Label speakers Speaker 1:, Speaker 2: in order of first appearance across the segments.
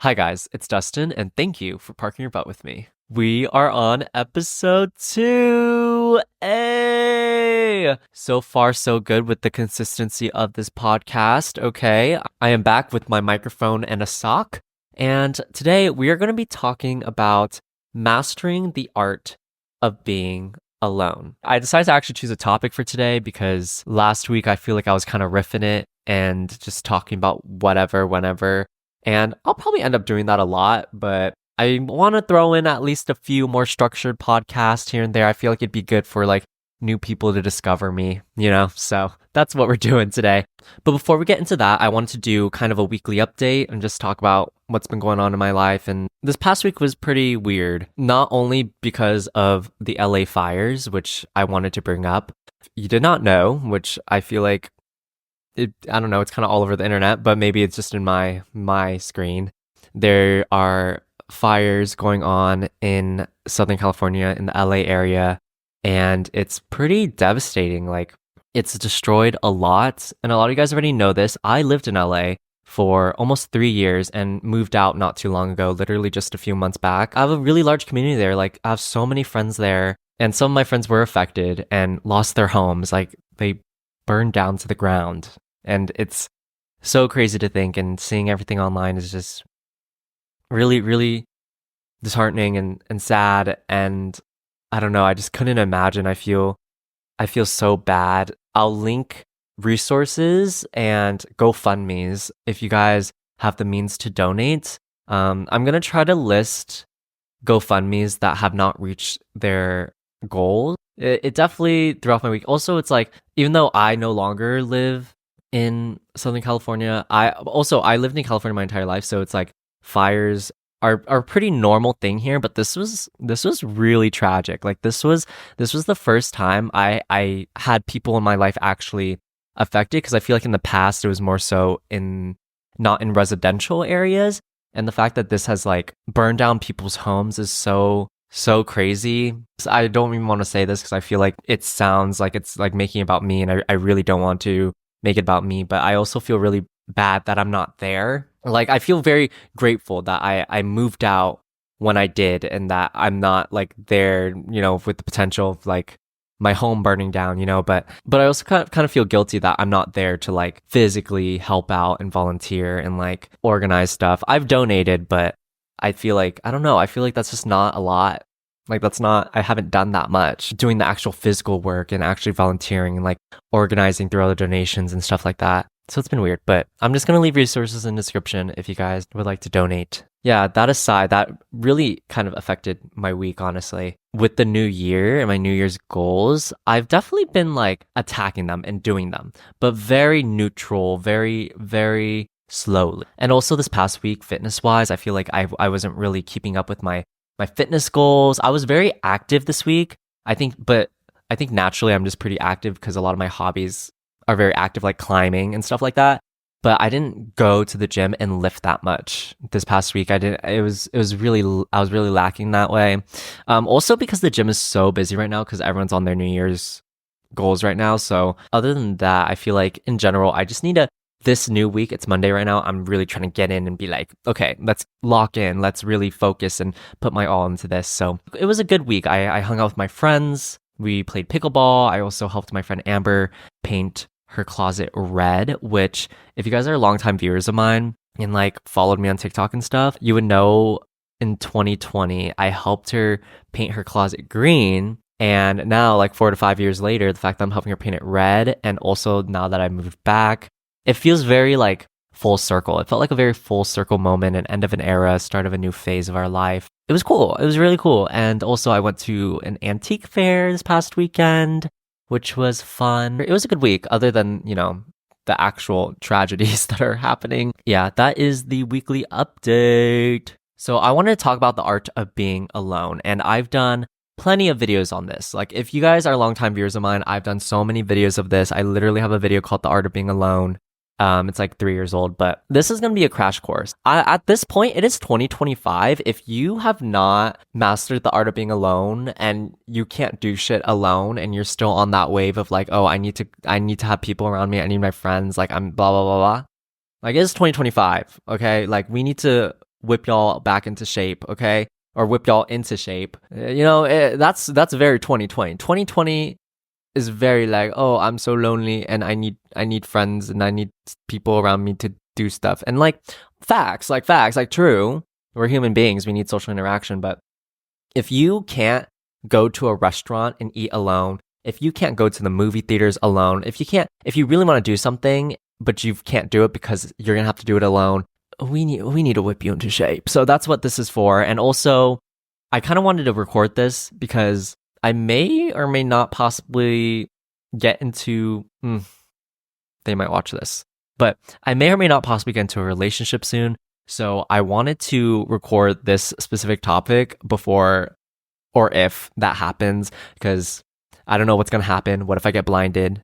Speaker 1: Hi, guys, it's Dustin, and thank you for parking your butt with me. We are on episode 2. Hey! So far, so good with the consistency of this podcast. Okay, I am back with my microphone and a sock, and today we are going to be talking about mastering the art of being alone. I decided to actually choose a topic for today because last week I feel like I was kind of riffing it and just talking about whatever, whenever. And I'll probably end up doing that a lot, but I want to throw in at least a few more structured podcasts here and there. I feel like it'd be good for like new people to discover me, So that's what we're doing today. But before we get into that, I wanted to do kind of a weekly update and just talk about what's been going on in my life. And this past week was pretty weird, not only because of the LA fires, which I wanted to bring up. You did not know, which I feel like I don't know, it's kind of all over the internet, but maybe it's just in my screen. There are fires going on in Southern California in the LA area, and it's pretty devastating. Like, it's destroyed a lot, and a lot of you guys already know this. I lived in LA for almost 3 years and moved out not too long ago, literally just a few months back. I have a really large community there. Like, I have so many friends there, and some of my friends were affected and lost their homes. Like, they burned down to the ground. And it's so crazy to think, and seeing everything online is just really, really disheartening and sad. And I don't know, I just couldn't imagine. I feel so bad. I'll link resources and GoFundMe's if you guys have the means to donate. I'm gonna try to list GoFundMe's that have not reached their goal. It definitely throughout my week. Also, it's like, even though I no longer live in Southern California, I lived in California my entire life, so it's like fires are a pretty normal thing here, but this was really tragic. Like, this was the first time I had people in my life actually affected, because I feel like in the past it was more so not in residential areas, and the fact that this has like burned down people's homes is so crazy. I don't even want to say this because I feel like it sounds like it's like making it about me, and I really don't want to make it about me, but I also feel really bad that I'm not there. Like, I feel very grateful that I moved out when I did, and that I'm not like there, with the potential of like my home burning down, but I also kind of feel guilty that I'm not there to like physically help out and volunteer and like organize stuff. I've donated, but I feel like, I don't know, I feel like that's just not a lot. Like, I haven't done that much doing the actual physical work and actually volunteering and like organizing through other donations and stuff like that. So it's been weird, but I'm just going to leave resources in the description if you guys would like to donate. Yeah, that aside, that really kind of affected my week, honestly. With the new year and my New Year's goals, I've definitely been like attacking them and doing them, but very neutral, very, very slowly. And also this past week, fitness wise, I feel like I wasn't really keeping up with my fitness goals. I was very active this week, but I think naturally I'm just pretty active because a lot of my hobbies are very active, like climbing and stuff like that. But I didn't go to the gym and lift that much this past week. I was really lacking that way. Also because the gym is so busy right now because everyone's on their New Year's goals right now. So other than that, I feel like in general, I just need this new week, it's Monday right now, I'm really trying to get in and be like, okay, let's lock in, let's really focus and put my all into this. So it was a good week. I hung out with my friends, we played pickleball. I also helped my friend Amber paint her closet red, which if you guys are longtime viewers of mine and like followed me on TikTok and stuff, you would know in 2020, I helped her paint her closet green. And now, like 4 to 5 years later, the fact that I'm helping her paint it red, and also now that I moved back, it feels very like full circle. It felt like a very full circle moment, an end of an era, start of a new phase of our life. It was cool. It was really cool. And also I went to an antique fair this past weekend, which was fun. It was a good week other than, the actual tragedies that are happening. Yeah, that is the weekly update. So I wanted to talk about the art of being alone. And I've done plenty of videos on this. Like, if you guys are longtime viewers of mine, I've done so many videos of this. I literally have a video called The Art of Being Alone. It's like 3 years old, but this is going to be a crash course. At this point, it is 2025. If you have not mastered the art of being alone and you can't do shit alone and you're still on that wave of like, oh, I need to have people around me. I need my friends. Like, I'm blah, blah, blah, blah. Like, it's 2025. Okay. Like, we need to whip y'all back into shape, okay? Or whip y'all into shape. That's very 2020. 2020 is very like, oh, I'm so lonely and I need friends and I need people around me to do stuff. And like facts, like true. We're human beings, we need social interaction, but if you can't go to a restaurant and eat alone, if you can't go to the movie theaters alone, if you really want to do something but you can't do it because you're going to have to do it alone, we need to whip you into shape. So that's what this is for. And also, I kind of wanted to record this because I may or may not possibly get into they might watch this. But I may or may not possibly get into a relationship soon. So I wanted to record this specific topic before or if that happens, because I don't know what's going to happen. What if I get blinded?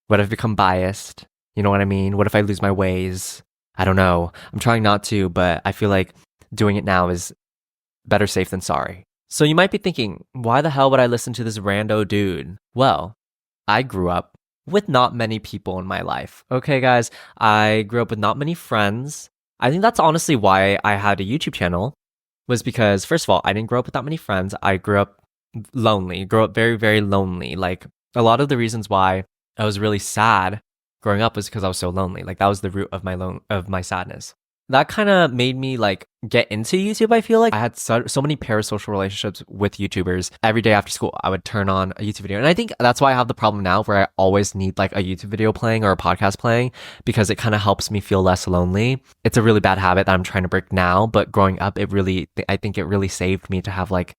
Speaker 1: What if I become biased? You know what I mean? What if I lose my ways? I don't know. I'm trying not to, but I feel like doing it now is better safe than sorry. So you might be thinking, why the hell would I listen to this rando dude? Well, I grew up with not many people in my life. Okay, guys, I grew up with not many friends. I think that's honestly why I had a YouTube channel, was because, first of all, I didn't grow up with that many friends. I grew up lonely, grew up very, very lonely. Like, a lot of the reasons why I was really sad growing up was because I was so lonely. Like, that was the root of my sadness. That kind of made me like get into YouTube. I feel like I had so many parasocial relationships with YouTubers. Every day after school, I would turn on a YouTube video. And I think that's why I have the problem now where I always need like a YouTube video playing or a podcast playing, because it kind of helps me feel less lonely. It's a really bad habit that I'm trying to break now, but growing up, I think it really saved me to have like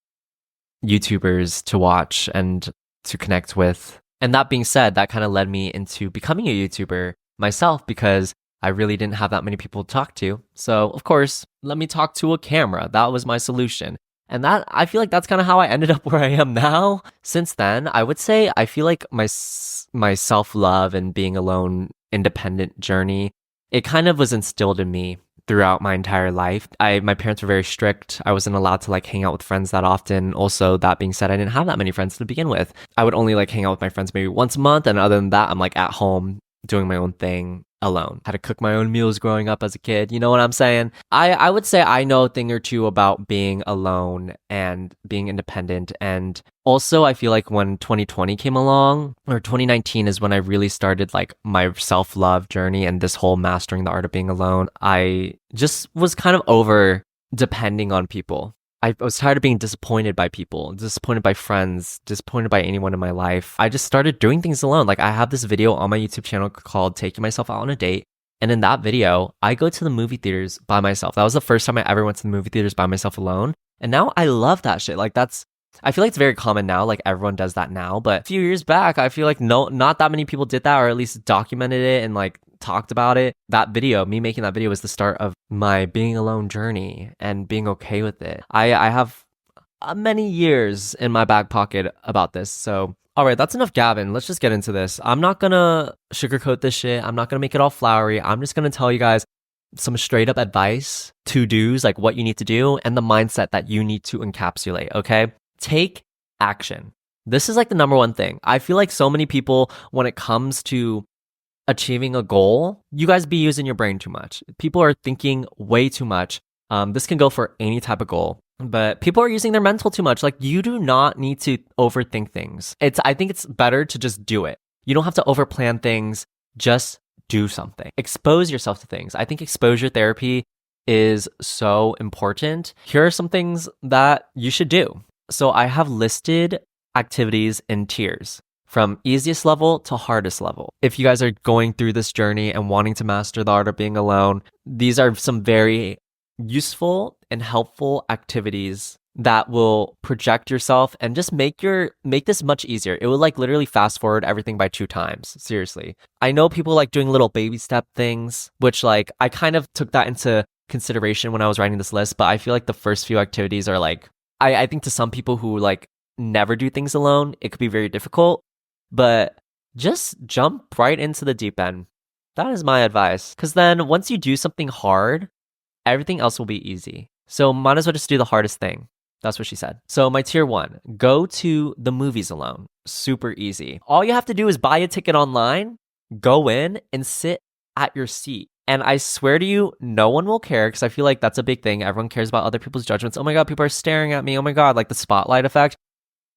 Speaker 1: YouTubers to watch and to connect with. And that being said, that kind of led me into becoming a YouTuber myself, because I really didn't have that many people to talk to. So, of course, let me talk to a camera. That was my solution. And that, I feel like that's kind of how I ended up where I am now. Since then, I would say I feel like my self-love and being alone, independent journey, it kind of was instilled in me throughout my entire life. My parents were very strict. I wasn't allowed to like hang out with friends that often. Also, that being said, I didn't have that many friends to begin with. I would only like hang out with my friends maybe once a month. And other than that, I'm like at home doing my own thing alone. Had to cook my own meals growing up as a kid. You know what I'm saying? I would say I know a thing or two about being alone and being independent. And also, I feel like when 2020 came along, or 2019 is when I really started like my self-love journey and this whole mastering the art of being alone. I just was kind of over depending on people. I was tired of being disappointed by people, disappointed by friends, disappointed by anyone in my life. I just started doing things alone. Like, I have this video on my YouTube channel called Taking Myself Out on a Date. And in that video, I go to the movie theaters by myself. That was the first time I ever went to the movie theaters by myself alone. And now I love that shit. Like, I feel like it's very common now. Like, everyone does that now. But a few years back, I feel like not that many people did that, or at least documented it and like talked about it. That video, me making that video, was the start of my being alone journey and being okay with it. I have many years in my back pocket about this. So, all right, that's enough Gavin. Let's just get into this. I'm not gonna sugarcoat this shit. I'm not gonna make it all flowery. I'm just gonna tell you guys some straight up advice, to-dos, like what you need to do, and the mindset that you need to encapsulate, okay? Take action. This is like the number one thing. I feel like so many people, when it comes to achieving a goal, you guys be using your brain too much. People are thinking way too much. This can go for any type of goal, but people are using their mental too much. Like, you do not need to overthink things. I think it's better to just do it. You don't have to overplan things. Just do something. Expose yourself to things. I think exposure therapy is so important. Here are some things that you should do. So I have listed activities in tiers, from easiest level to hardest level. If you guys are going through this journey and wanting to master the art of being alone, these are some very useful and helpful activities that will project yourself and just make this much easier. It will like literally fast forward everything by 2 times. Seriously. I know people like doing little baby step things, which like I kind of took that into consideration when I was writing this list, but I feel like the first few activities are like, I think to some people who like never do things alone, it could be very difficult. But just jump right into the deep end. That is my advice. Because then once you do something hard, everything else will be easy. So might as well just do the hardest thing. That's what she said. So my tier 1, go to the movies alone. Super easy. All you have to do is buy a ticket online, go in and sit at your seat. And I swear to you, no one will care because I feel like that's a big thing. Everyone cares about other people's judgments. Oh my God, people are staring at me. Oh my God, like the spotlight effect.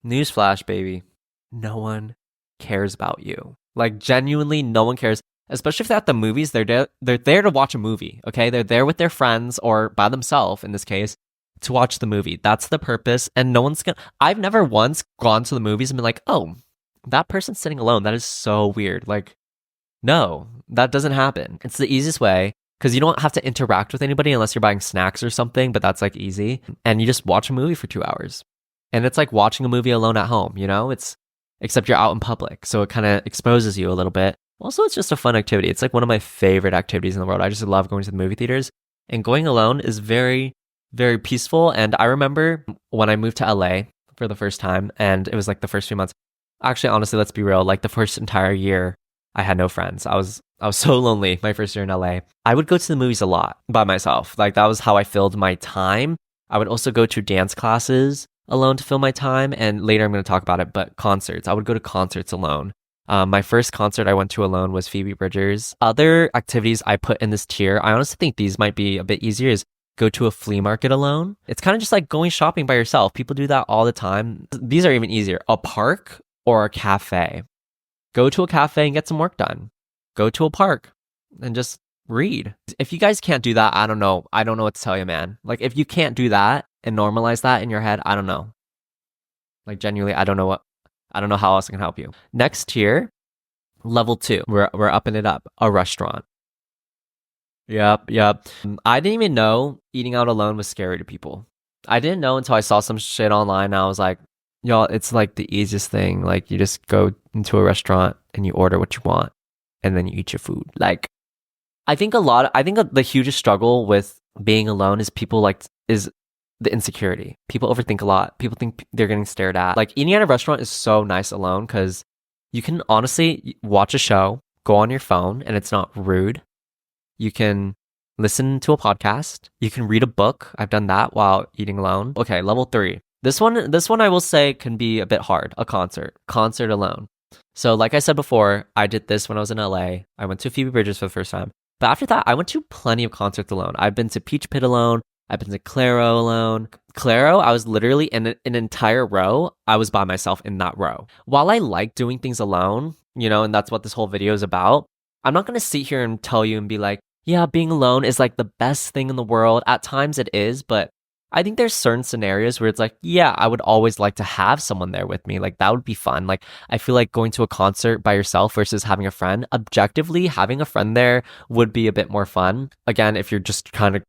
Speaker 1: Newsflash, baby. No one cares about you. Like genuinely, no one cares. Especially if they're at the movies, they're there to watch a movie. Okay, they're there with their friends or by themselves in this case to watch the movie. That's the purpose, and no one's gonna. I've never once gone to the movies and been like, oh, that person's sitting alone. That is so weird. Like, no, that doesn't happen. It's the easiest way because you don't have to interact with anybody unless you're buying snacks or something. But that's like easy, and you just watch a movie for 2 hours, and it's like watching a movie alone at home. You know, it's except you're out in public, so it kind of exposes you a little bit. Also, it's just a fun activity. It's like one of my favorite activities in the world. I just love going to the movie theaters. And going alone is very, very peaceful. And I remember when I moved to LA for the first time, and it was like the first few months. Actually, honestly, let's be real. Like the first entire year, I had no friends. I was so lonely my first year in LA. I would go to the movies a lot by myself. Like that was how I filled my time. I would also go to dance classes alone to fill my time. And later I'm going to talk about it, but concerts. I would go to concerts alone. My first concert I went to alone was Phoebe Bridgers. Other activities I put in this tier, I honestly think these might be a bit easier, is go to a flea market alone. It's kind of just like going shopping by yourself. People do that all the time. These are even easier. A park or a cafe. Go to a cafe and get some work done. Go to a park and just read. If you guys can't do that, I don't know. I don't know what to tell you, man. Like if you can't do that and normalize that in your head, I don't know. Like genuinely, I don't know how else I can help you. Next tier, level 2. We're upping it up. A restaurant. Yep. I didn't even know eating out alone was scary to people. I didn't know until I saw some shit online and I was like, y'all, it's like the easiest thing. Like you just go into a restaurant and you order what you want and then you eat your food. Like I think the hugest struggle with being alone is the insecurity. People overthink a lot. People think they're getting stared at. Like eating at a restaurant is so nice alone because you can honestly watch a show, go on your phone, and it's not rude. You can listen to a podcast. You can read a book. I've done that while eating alone. Okay, level 3. This one I will say can be a bit hard. A concert alone. So like I said before, I did this when I was in LA. I went to Phoebe Bridgers for the first time. But after that, I went to plenty of concerts alone. I've been to Peach Pit alone. I've been to Clairo alone. Clairo, I was literally in an entire row. I was by myself in that row. While I like doing things alone, and that's what this whole video is about, I'm not going to sit here and tell you and be like, yeah, being alone is like the best thing in the world. At times it is, but I think there's certain scenarios where it's like, yeah, I would always like to have someone there with me. Like that would be fun. Like I feel like going to a concert by yourself versus having a friend, objectively having a friend there would be a bit more fun. Again, if you're just kind of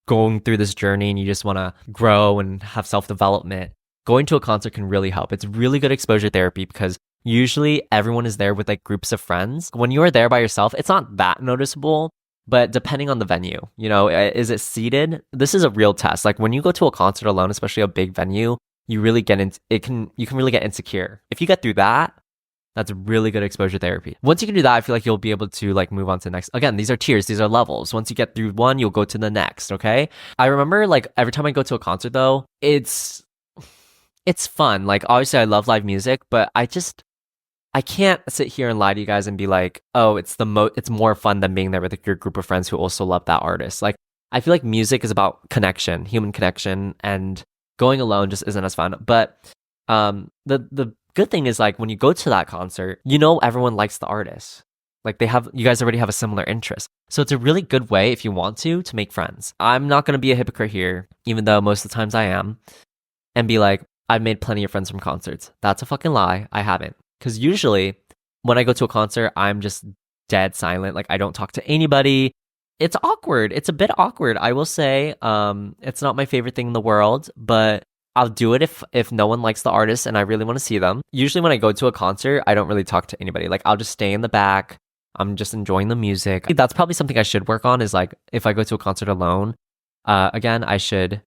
Speaker 1: going through this journey and you just want to grow and have self-development, going to a concert can really help. It's really good exposure therapy because usually everyone is there with like groups of friends. When you are there by yourself, it's not that noticeable, but depending on the venue, is it seated? This is a real test. Like when you go to a concert alone, especially a big venue, you really get you can really get insecure. If you get through that, that's really good exposure therapy. Once you can do that, I feel like you'll be able to like move on to the next. Again, these are tiers, these are levels. Once you get through one, you'll go to the next, okay? I remember like every time I go to a concert though, it's fun. Like obviously I love live music, but I can't sit here and lie to you guys and be like, oh, it's more fun than being there with your group of friends who also love that artist. Like I feel like music is about connection, human connection, and going alone just isn't as fun. But the good thing is like when you go to that concert, everyone likes the artist. Like you guys already have a similar interest. So it's a really good way if you want to make friends. I'm not going to be a hypocrite here, even though most of the times I am, and be like, I've made plenty of friends from concerts. That's a fucking lie. I haven't. Because usually when I go to a concert, I'm just dead silent. Like I don't talk to anybody. It's awkward. It's a bit awkward. I will say, it's not my favorite thing in the world, but I'll do it if no one likes the artist and I really want to see them. Usually when I go to a concert, I don't really talk to anybody. Like I'll just stay in the back. I'm just enjoying the music. That's probably something I should work on is like if I go to a concert alone, again, I should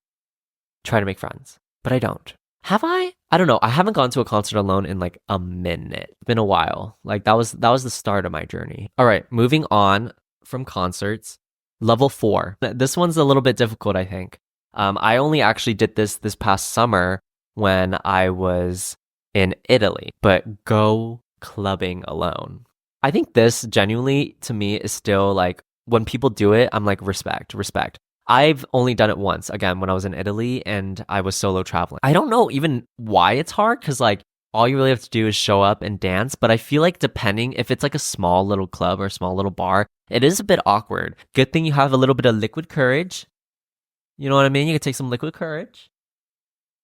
Speaker 1: try to make friends, but I don't. Have I? I don't know. I haven't gone to a concert alone in like a minute. It's been a while. Like that was the start of my journey. All right, moving on from concerts. Level 4. This one's a little bit difficult, I think. I only actually did this past summer when I was in Italy, but go clubbing alone. I think this genuinely to me is still like when people do it, I'm like, respect. I've only done it once, again, when I was in Italy and I was solo traveling. I don't know even why it's hard because, like, all you really have to do is show up and dance. But I feel like depending if it's like a small little club or a small little bar, it is a bit awkward. Good thing you have a little bit of liquid courage. You know what I mean? You can take some liquid courage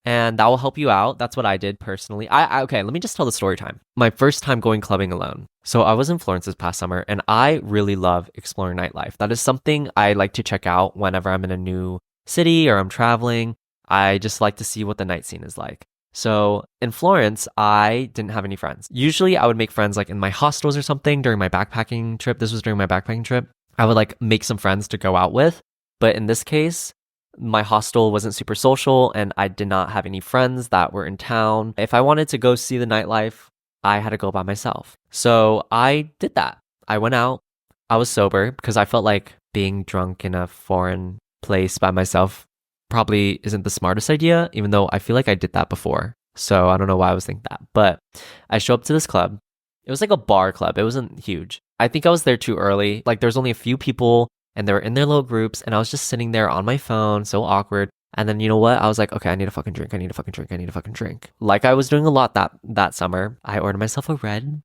Speaker 1: and that will help you out. That's what I did personally. Okay, let me just tell the story time. My first time going clubbing alone. So I was in Florence this past summer and I really love exploring nightlife. That is something I like to check out whenever I'm in a new city or I'm traveling. I just like to see what the night scene is like. So in Florence, I didn't have any friends. Usually I would make friends like in my hostels or something during my backpacking trip. This was during my backpacking trip. I would like make some friends to go out with. But in this case, my hostel wasn't super social and I did not have any friends that were in town. If I wanted to go see the nightlife, I had to go by myself. So I did that. I went out. I was sober because I felt like being drunk in a foreign place by myself probably isn't the smartest idea, even though I feel like I did that before. So I don't know why I was thinking that. But I show up to this club. It was like a bar club. It wasn't huge. I think I was there too early. Like there was only a few people and they were in their little groups and I was just sitting there on my phone, so awkward. And then you know what? I was like, okay, I need a fucking drink. I need a fucking drink. I need a fucking drink. Like I was doing a lot that summer. I ordered myself a red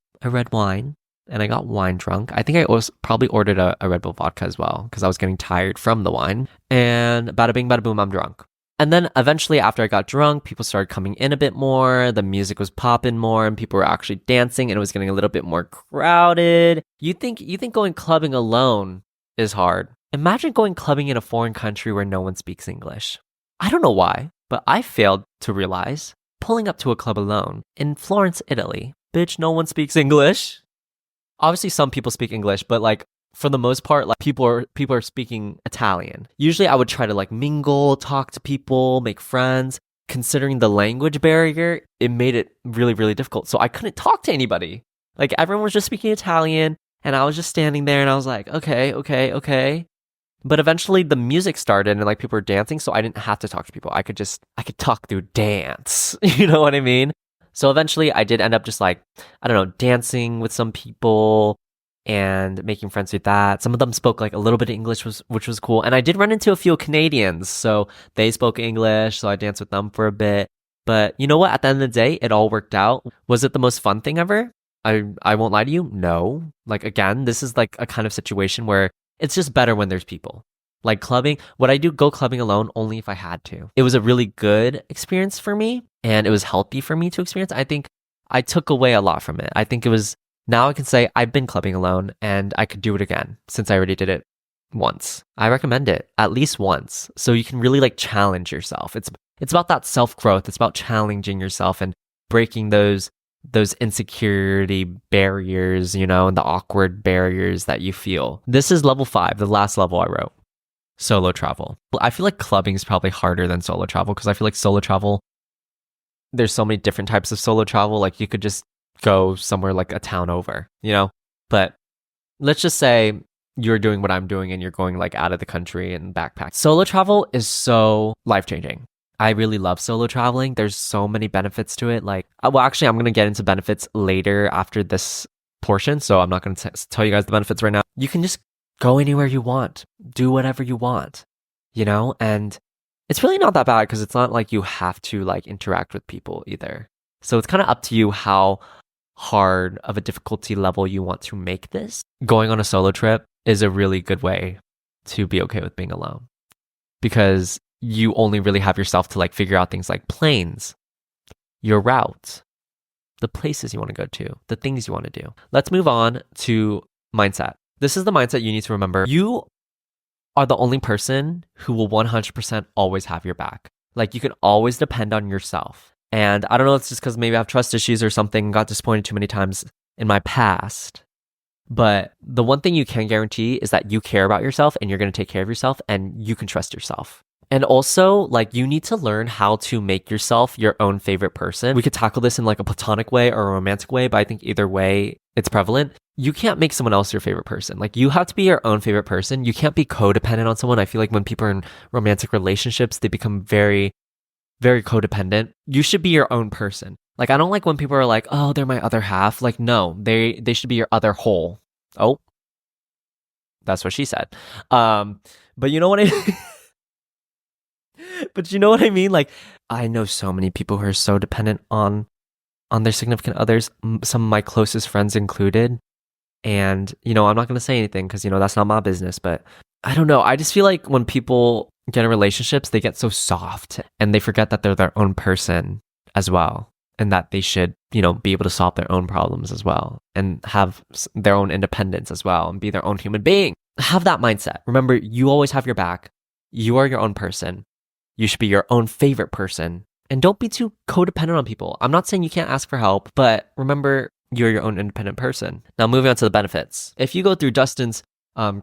Speaker 1: wine and I got wine drunk. I think I also probably ordered a Red Bull vodka as well because I was getting tired from the wine. And bada bing, bada boom, I'm drunk. And then eventually after I got drunk, people started coming in a bit more. The music was popping more and people were actually dancing and it was getting a little bit more crowded. You think going clubbing alone is hard. Imagine going clubbing in a foreign country where no one speaks English. I don't know why, but I failed to realize pulling up to a club alone in Florence, Italy. Bitch, no one speaks English. Obviously, some people speak English, but like for the most part, like people are speaking Italian. Usually I would try to like mingle, talk to people, make friends. Considering the language barrier, it made it really, really difficult. So I couldn't talk to anybody. Like everyone was just speaking Italian and I was just standing there and I was like, okay. But eventually the music started and like people were dancing, so I didn't have to talk to people. I could talk through dance. You know what I mean? So eventually I did end up just like, I don't know, dancing with some people and making friends with that. Some of them spoke like a little bit of English, which was cool. And I did run into a few Canadians, so they spoke English, so I danced with them for a bit. But you know what? At the end of the day, it all worked out. Was it the most fun thing ever? I won't lie to you. No. Like again, this is like a kind of situation where it's just better when there's people. Like clubbing, would I go clubbing alone only if I had to? It was a really good experience for me and it was healthy for me to experience. I think I took away a lot from it. I think it was, now I can say I've been clubbing alone and I could do it again since I already did it once. I recommend it at least once. So you can really like challenge yourself. It's about that self-growth. It's about challenging yourself and breaking those insecurity barriers, you know, and the awkward barriers that you feel. This is level 5, the last level I wrote. Solo travel. I feel like clubbing is probably harder than solo travel because I feel like solo travel, there's so many different types of solo travel. Like you could just go somewhere like a town over, you know? But let's just say you're doing what I'm doing and you're going like out of the country and backpack. Solo travel is so life-changing. I really love solo traveling. There's so many benefits to it. Like, well, actually, I'm going to get into benefits later after this portion. So I'm not going to tell you guys the benefits right now. You can just go anywhere you want, do whatever you want, you know? And it's really not that bad because it's not like you have to like interact with people either. So it's kind of up to you how hard of a difficulty level you want to make this. Going on a solo trip is a really good way to be okay with being alone because you only really have yourself to like figure out things like planes, your route, the places you want to go to, the things you want to do. Let's move on to mindset. This is the mindset you need to remember. You are the only person who will 100% always have your back. Like you can always depend on yourself. And I don't know, it's just because maybe I have trust issues or something, got disappointed too many times in my past. But the one thing you can guarantee is that you care about yourself and you're going to take care of yourself and you can trust yourself. And also, like, you need to learn how to make yourself your own favorite person. We could tackle this in like a platonic way or a romantic way, but I think either way, it's prevalent. You can't make someone else your favorite person. Like, you have to be your own favorite person. You can't be codependent on someone. I feel like when people are in romantic relationships, they become very, very codependent. You should be your own person. Like, I don't like when people are like, oh, they're my other half. Like, no, they should be your other whole. Oh, That's what she said. But you know what I but you know what I mean? Like, I know so many people who are so dependent on their significant others, some of my closest friends included. And, I'm not going to say anything because, that's not my business. But I don't know. I just feel like when people get in relationships, they get so soft and they forget that they're their own person as well. And that they should, be able to solve their own problems as well and have their own independence as well and be their own human being. Have that mindset. Remember, you always have your back. You are your own person. You should be your own favorite person. And don't be too codependent on people. I'm not saying you can't ask for help, but remember, you're your own independent person. Now, moving on to the benefits. If you go through Dustin's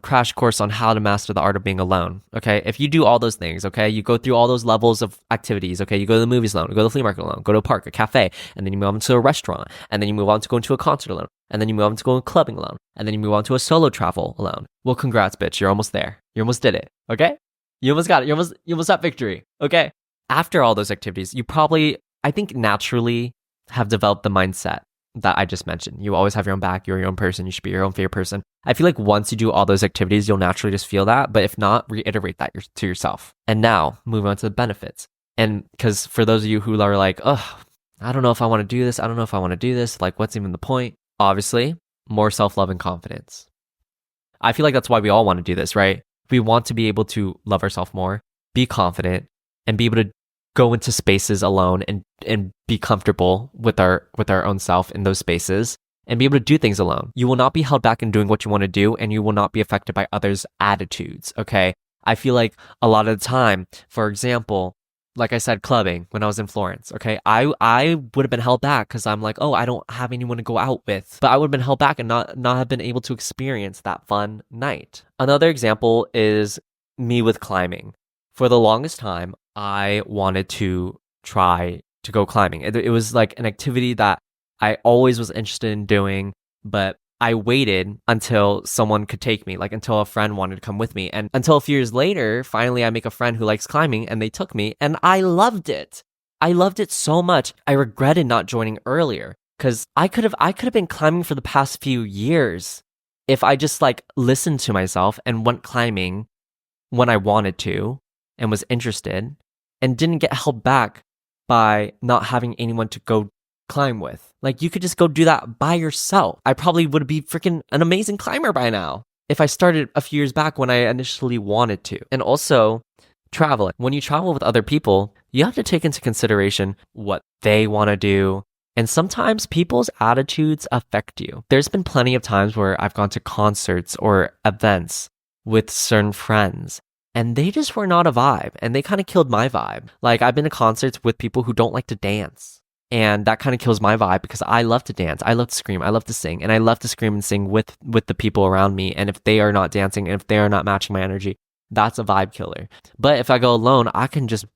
Speaker 1: crash course on how to master the art of being alone, okay? If you do all those things, okay? You go through all those levels of activities, okay? You go to the movies alone, you go to the flea market alone, go to a park, a cafe, and then you move on to a restaurant, and then you move on to going to a concert alone, and then you move on to going clubbing alone, and then you move on to a solo travel alone. Well, congrats, bitch. You're almost there. You almost did it, okay? You almost got it. You almost got victory, okay? After all those activities, you probably, I think, naturally have developed the mindset that I just mentioned. You always have your own back. You're your own person. You should be your own favorite person. I feel like once you do all those activities, you'll naturally just feel that. But if not, reiterate that to yourself. And now, move on to the benefits. And because for those of you who are like, oh, I don't know if I want to do this. I don't know if I want to do this. Like, what's even the point? Obviously, more self-love and confidence. I feel like that's why we all want to do this, right? We want to be able to love ourselves more, be confident, and be able to go into spaces alone and be comfortable with our own self in those spaces and be able to do things alone. You will not be held back in doing what you want to do, and you will not be affected by others' attitudes, okay? I feel like a lot of the time, for example, like I said, clubbing when I was in Florence, okay? I would have been held back because I'm like, oh, I don't have anyone to go out with. But I would have been held back and not have been able to experience that fun night. Another example is me with climbing. For the longest time, I wanted to try to go climbing. It was like an activity that I always was interested in doing, but I waited until someone could take me, like until a friend wanted to come with me. And until a few years later, finally I make a friend who likes climbing and they took me and I loved it. I loved it so much. I regretted not joining earlier because I could have been climbing for the past few years if I just like listened to myself and went climbing when I wanted to and was interested and didn't get held back by not having anyone to go climb with. Like, you could just go do that by yourself. I probably would be freaking an amazing climber by now if I started a few years back when I initially wanted to. And also, traveling. When you travel with other people, you have to take into consideration what they want to do. And sometimes people's attitudes affect you. There's been plenty of times where I've gone to concerts or events with certain friends, and they just were not a vibe, and they kind of killed my vibe. Like, I've been to concerts with people who don't like to dance, and that kind of kills my vibe because I love to dance. I love to scream. I love to sing, and I love to scream and sing with the people around me. And if they are not dancing, and if they are not matching my energy, that's a vibe killer. But if I go alone, I can just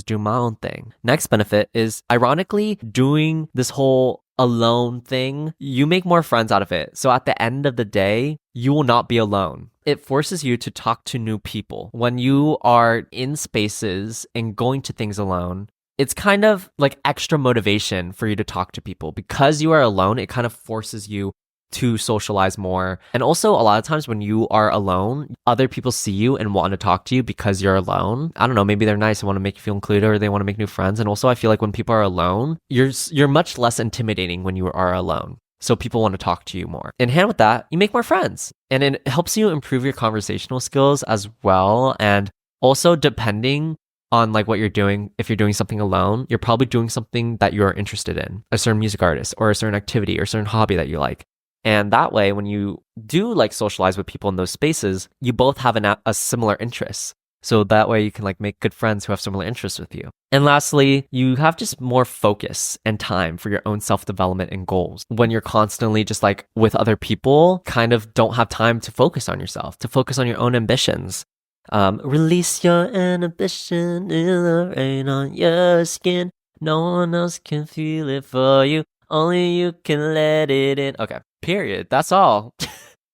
Speaker 1: do my own thing. Next benefit is, ironically, doing this whole alone thing, you make more friends out of it. So at the end of the day, you will not be alone. It forces you to talk to new people. When you are in spaces and going to things alone, it's kind of like extra motivation for you to talk to people. Because you are alone, it kind of forces you to socialize more. And also, a lot of times when you are alone, other people see you and want to talk to you because you're alone. I don't know, maybe they're nice and want to make you feel included, or they want to make new friends. And also, I feel like when people are alone, you're much less intimidating when you are alone. So people want to talk to you more. In hand with that, you make more friends. And it helps you improve your conversational skills as well. And also, depending on like what you're doing, if you're doing something alone, you're probably doing something that you're interested in, a certain music artist or a certain activity or a certain hobby that you like. And that way, when you do like socialize with people in those spaces, you both have a similar interest. So that way you can like make good friends who have similar interests with you. And lastly, you have just more focus and time for your own self-development and goals. When you're constantly just like with other people, kind of don't have time to focus on yourself, to focus on your own ambitions. Release your ambition in the rain on your skin. No one else can feel it for you. Only you can let it in. Okay, period. That's all.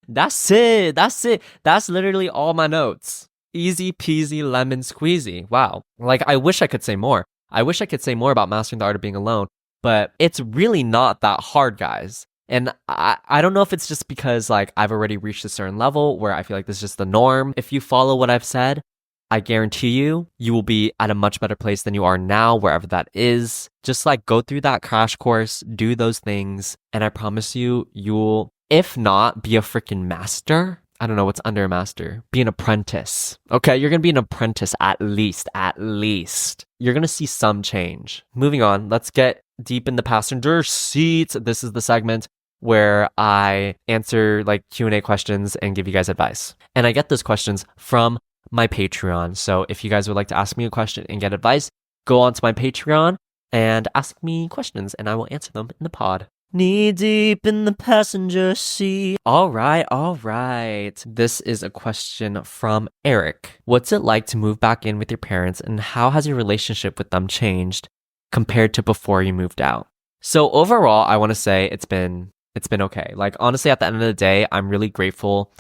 Speaker 1: That's it. That's literally all my notes. Easy peasy lemon squeezy. Wow. Like, I wish I could say more. I wish I could say more about mastering the art of being alone, but it's really not that hard, guys. And I don't know if it's just because like I've already reached a certain level where I feel like this is just the norm. If you follow what I've said, I guarantee you will be at a much better place than you are now, wherever that is. Just like go through that crash course, do those things, and I promise you, you'll, if not, be a freaking master. I don't know what's under a master. Be an apprentice. Okay, you're gonna be an apprentice at least. At least. You're gonna see some change. Moving on, let's get deep in the passenger seat. This is the segment where I answer like Q&A questions and give you guys advice. And I get those questions from my Patreon. So if you guys would like to ask me a question and get advice, go onto my Patreon and ask me questions and I will answer them in the pod. Knee deep in the passenger seat. All right. This is a question from Eric. What's it like to move back in with your parents and how has your relationship with them changed compared to before you moved out? So overall, I want to say it's been okay. Like honestly, at the end of the day, I'm really grateful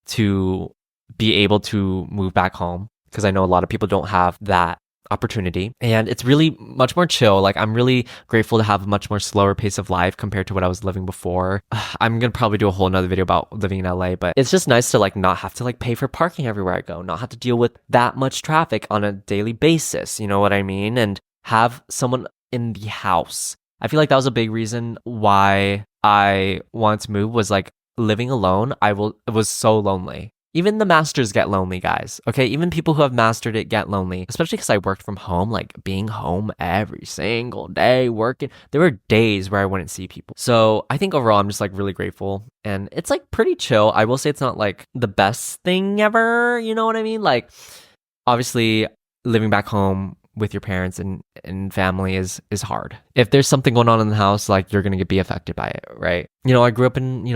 Speaker 1: to be able to move back home because I know a lot of people don't have that opportunity and it's really much more chill. Like I'm really grateful to have a much more slower pace of life compared to what I was living before. I'm gonna probably do a whole nother video about living in LA, but it's just nice to like not have to like pay for parking everywhere I go, not have to deal with that much traffic on a daily basis, you know what I mean? And have someone in the house. I feel like that was a big reason why I wanted to move was like living alone. It was so lonely. Even the masters get lonely, guys. Okay, even people who have mastered it get lonely, especially because I worked from home, like being home every single day working. There were days where I wouldn't see people. So I think overall, I'm just like really grateful and it's like pretty chill. I will say it's not like the best thing ever. You know what I mean? Like obviously living back home with your parents and family is hard. If there's something going on in the house, like you're going to be affected by it, right? You know, I grew up in,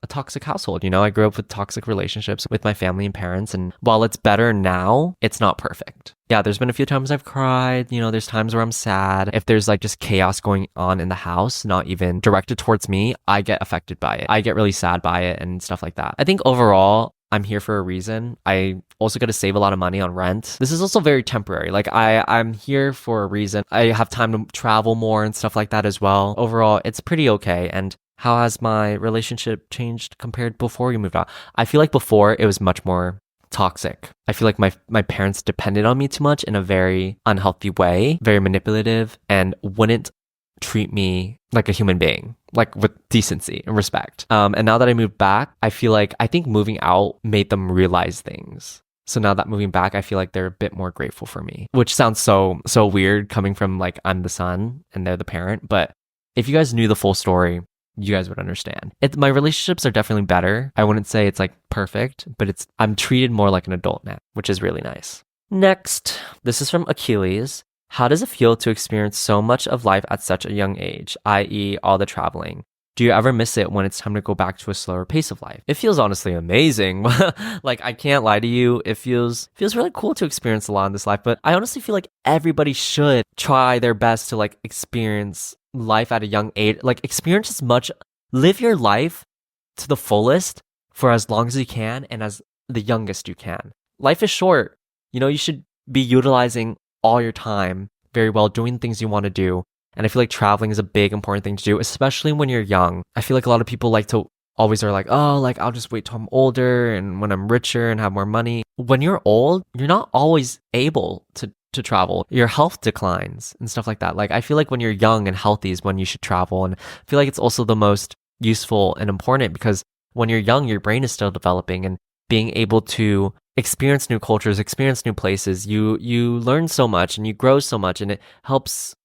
Speaker 1: a toxic household. I grew up with toxic relationships with my family and parents. And while it's better now, it's not perfect. Yeah, there's been a few times I've cried. There's times where I'm sad. If there's like just chaos going on in the house, not even directed towards me, I get affected by it. I get really sad by it and stuff like that. I think overall, I'm here for a reason. I also got to save a lot of money on rent. This is also very temporary. Like I'm here for a reason. I have time to travel more and stuff like that as well. Overall, it's pretty okay. And how has my relationship changed compared before you moved out? I feel like before it was much more toxic. I feel like my parents depended on me too much in a very unhealthy way, very manipulative, and wouldn't treat me like a human being, like with decency and respect. And now that I moved back, I think moving out made them realize things. So now that moving back, I feel like they're a bit more grateful for me, which sounds so weird coming from like I'm the son and they're the parent. But if you guys knew the full story, you guys would understand. My relationships are definitely better. I wouldn't say it's like perfect, but I'm treated more like an adult now, which is really nice. Next, this is from Achilles. How does it feel to experience so much of life at such a young age, i.e. all the traveling? Do you ever miss it when it's time to go back to a slower pace of life? It feels honestly amazing. Like I can't lie to you. It feels really cool to experience a lot in this life, but I honestly feel like everybody should try their best to like experience life at a young age. Like experience as much, live your life to the fullest for as long as you can and as the youngest you can. Life is short. You should be utilizing all your time very well, doing things you want to do. And I feel like traveling is a big important thing to do, especially when you're young. I feel like a lot of people always are like, oh, like I'll just wait till I'm older and when I'm richer and have more money. When you're old, you're not always able to travel. Your health declines and stuff like that. Like I feel like when you're young and healthy is when you should travel. And I feel like it's also the most useful and important because when you're young, your brain is still developing and being able to experience new cultures, experience new places, you learn so much and you grow so much and it helps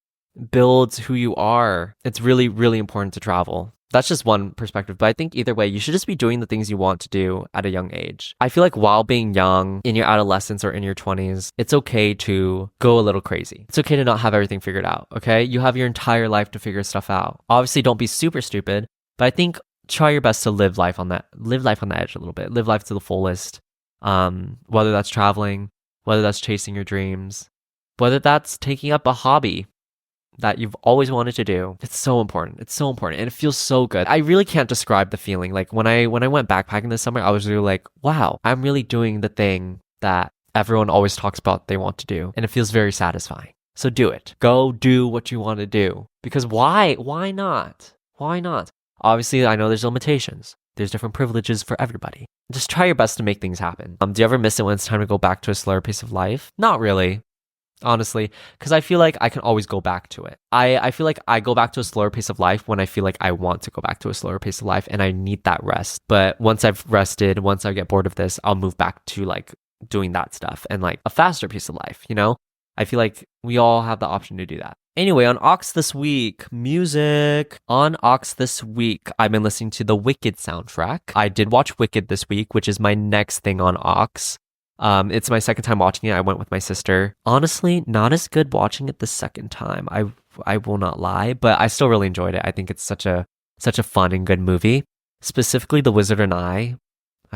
Speaker 1: build who you are. It's really, really important to travel. That's just one perspective, but I think either way, you should just be doing the things you want to do at a young age. I feel like while being young, in your adolescence or in your 20s, it's okay to go a little crazy. It's okay to not have everything figured out, okay? You have your entire life to figure stuff out. Obviously, don't be super stupid, but I think try your best to live life on the edge a little bit. Live life to the fullest. Whether that's traveling, whether that's chasing your dreams, whether that's taking up a hobby that you've always wanted to do. It's so important. And it feels so good. I really can't describe the feeling. Like when I went backpacking this summer, I was really like, wow, I'm really doing the thing that everyone always talks about they want to do. And it feels very satisfying. So do it. Go do what you want to do. Because why? Why not? Why not? Obviously, I know there's limitations. There's different privileges for everybody. Just try your best to make things happen. Do you ever miss it when it's time to go back to a slower pace of life? Not really, honestly, because I feel like I can always go back to it. I feel like I go back to a slower pace of life when I feel like I want to go back to a slower pace of life and I need that rest. But once I've rested, once I get bored of this, I'll move back to like doing that stuff and like a faster pace of life, you know? I feel like we all have the option to do that. Anyway, on Aux this week, music. On Aux this week, I've been listening to the Wicked soundtrack. I did watch Wicked this week, which is my next thing on Aux. It's my second time watching it. I went with my sister. Honestly, not as good watching it the second time. I will not lie, but I still really enjoyed it. I think it's such a fun and good movie. Specifically, The Wizard and I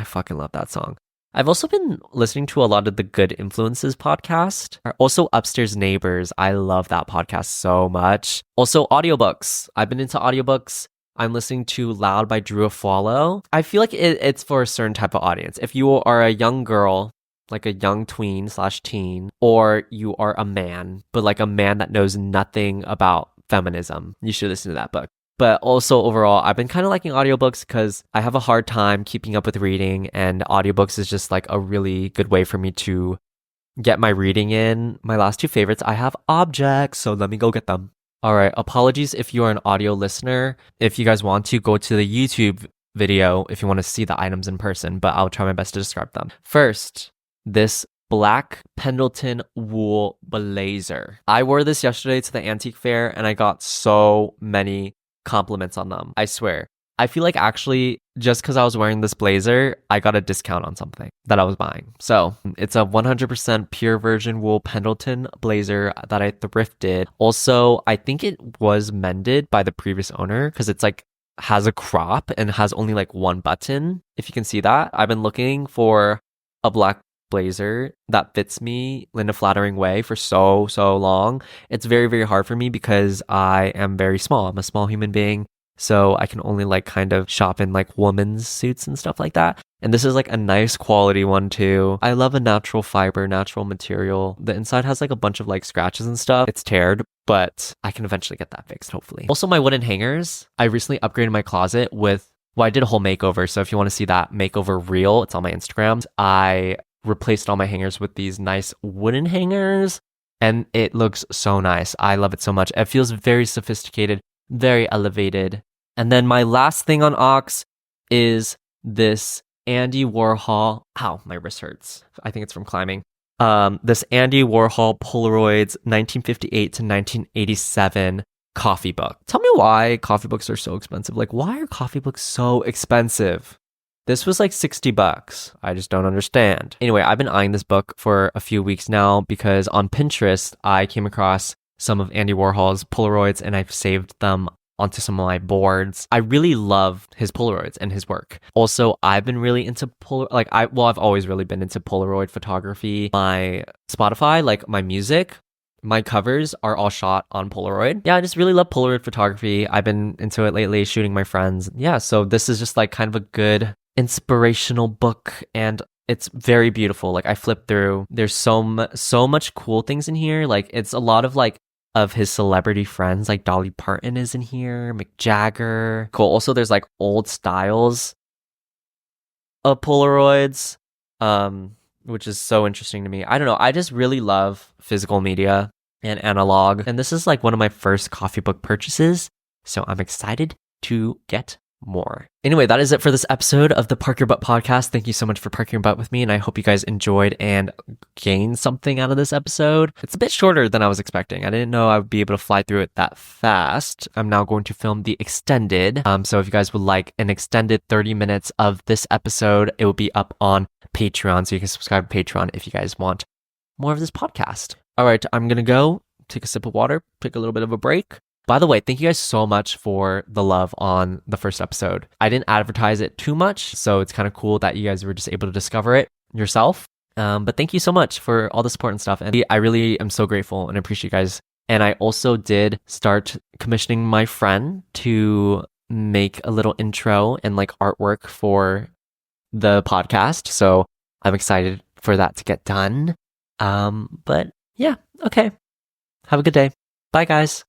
Speaker 1: fucking love that song. I've also been listening to a lot of the Good Influences podcast. Also, Upstairs Neighbors. I love that podcast so much. Also, audiobooks. I've been into audiobooks. I'm listening to Loud by Drew Afwalo. I feel like it's for a certain type of audience. If you are a young girl, like a young tween/teen, or you are a man, but like a man that knows nothing about feminism, you should listen to that book. But also overall, I've been kind of liking audiobooks because I have a hard time keeping up with reading, and audiobooks is just like a really good way for me to get my reading in. My last two favorites, I have Objects, so let me go get them. All right, apologies if you are an audio listener. If you guys want to, go to the YouTube video if you want to see the items in person, but I'll try my best to describe them. First, this black Pendleton wool blazer. I wore this yesterday to the antique fair and I got so many compliments on them. I swear. I feel like actually just because I was wearing this blazer, I got a discount on something that I was buying. So it's a 100% pure virgin wool Pendleton blazer that I thrifted. Also, I think it was mended by the previous owner because it's like has a crop and has only like one button. If you can see that, I've been looking for a black blazer that fits me in a flattering way for so long. It's very, very hard for me because I am very small. I'm a small human being, so I can only like kind of shop in like women's suits and stuff like that. And this is like a nice quality one too. I love a natural fiber, natural material. The inside has like a bunch of like scratches and stuff. It's teared, but I can eventually get that fixed, hopefully. Also, my wooden hangers. I recently upgraded my closet with, well, I did a whole makeover. So if you want to see that makeover reel, it's on my Instagram. I replaced all my hangers with these nice wooden hangers and it looks so nice. I love it so much. It feels very sophisticated, very elevated. And then my last thing on Aux is this Andy Warhol. Ow, my wrist hurts. I think it's from climbing. This Andy Warhol Polaroids 1958 to 1987 coffee book. Tell me why coffee books are so expensive. Like, why are coffee books so expensive? This was like $60. I just don't understand. Anyway, I've been eyeing this book for a few weeks now because on Pinterest, I came across some of Andy Warhol's Polaroids and I've saved them onto some of my boards. I really love his Polaroids and his work. Also, I've been really into I've always really been into Polaroid photography. My Spotify, like my music, my covers are all shot on Polaroid. Yeah, I just really love Polaroid photography. I've been into it lately, shooting my friends. Yeah, so this is just like kind of a good inspirational book and it's very beautiful. Like I flipped through, there's so much cool things in here. Like it's a lot of like of his celebrity friends, like Dolly Parton is in here, Mick Jagger. Cool. Also there's like old styles of Polaroids, which is so interesting to me. I don't know, I just really love physical media and analog, and this is like one of my first coffee book purchases, so I'm excited to get more. Anyway, that is it for this episode of the Park Your Butt podcast. Thank you so much for parking your butt with me, and I hope you guys enjoyed and gained something out of this episode. It's a bit shorter than I was expecting. I didn't know I would be able to fly through it that fast. I'm now going to film the extended. So if you guys would like an extended 30 minutes of this episode, it will be up on Patreon. So you can subscribe to Patreon if you guys want more of this podcast. All right, I'm going to go take a sip of water, take a little bit of a break. By the way, thank you guys so much for the love on the first episode. I didn't advertise it too much, so it's kind of cool that you guys were just able to discover it yourself. But thank you so much for all the support and stuff. And I really am so grateful and appreciate you guys. And I also did start commissioning my friend to make a little intro and like artwork for the podcast. So I'm excited for that to get done. But yeah, okay. Have a good day. Bye, guys.